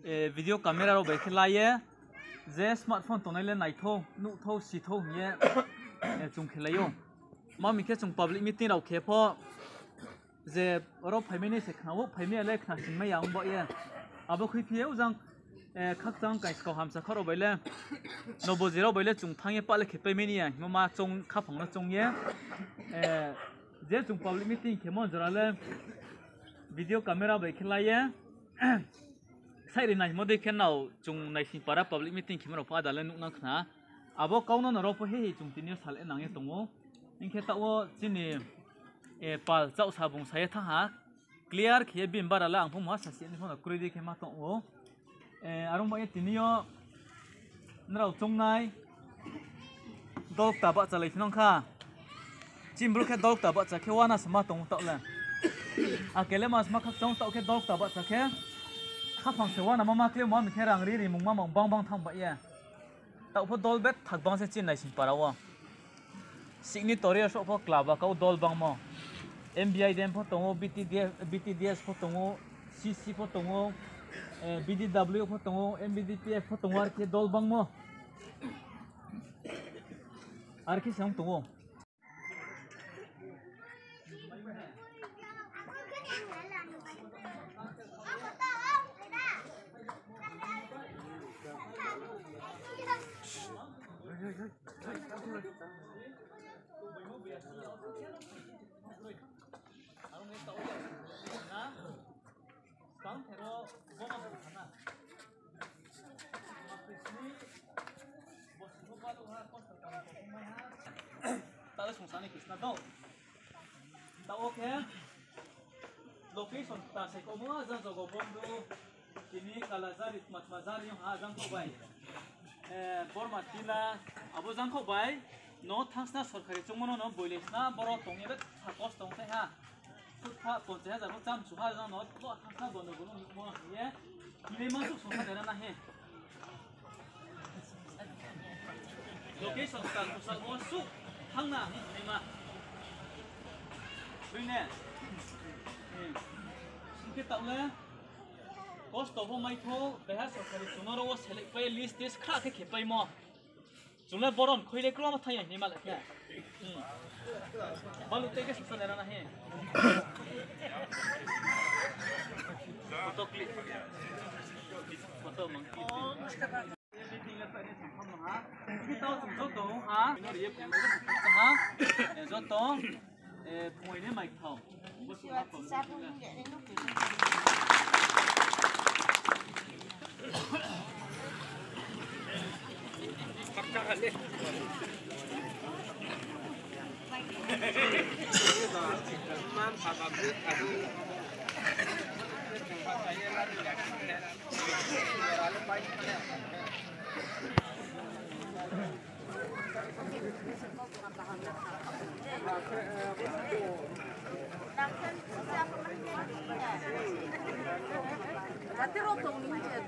video camera ro beke laye je smartphone tonai le nai tho nu tho si tho ye chung khelayo ma mi ke chung public meeting ro khe pho je ro phaimeni se khnawo phaime le khna sin ma yang bo ye abo khui phieu jang khak jang kai ko hamsa khoro baile no bo zero baile chung thange pa le khe paimeni ya ma chung kha phang na chung ye je chung public meeting khemon jara le video camera beke laye sai nai mo de khenau chung nai sin para public meeting khimro pa dalen nuk na khna abo kauna na ro po he chung tinir sal e nange tongo inke tawo chini pal chau sabung sai tha ha clear khie bim barala ang phom ha sasi ni phona kuri de khema tongo arong ba tinio nrau chung nai dok ta ba chalai thnong kha chimbru khe dok ta ba cha khewana sama tong ta la akele mas ma khak chong ta khe dok ta ba cha khe khá phẳng sửa na mama kêu mama khe rang ri mung mama bang bang thang ba ya tau pho dol bet thak bang se chin nai sin parawa signatory so pho club ka dol bang mo MBI dem pho tongo BTDS pho tongo CC pho tongo BDW pho tongo MBDPF pho tongo ar ke dol bang mo ar ke sang tongo Tahu sungsani kisna do. Tahu ke? Location ta se komo azan zogo bomdo. Kini kalazari matmazari yung azan ko bay. Bormatila abo zan ko bay. No thangsna sorkari chungmono no boilesna boro tongyebe thakos tongte ha. Sutha ponche ha jabo cham chuha jang no lo thangsna bono bono mo ye. Kile masuk sungsa dera na he. Location ta kusal mo su hangna ni nema. Buine. Singke taule. Cost of my tho beha sorkari chungoro select pay list this kha ke khepai mo. Jumlah boron khoile klo ma thaya ni mal kya balu te ke suksa dera na he foto mangki everything la tane sampham ha kita jo to ha no ye pung ha jo to phoi ne mai thau bo su ha pom Pakka kali. Man pabrik adu. Saya lari lagi. Lalu baik mana? Nanti rotong ni je.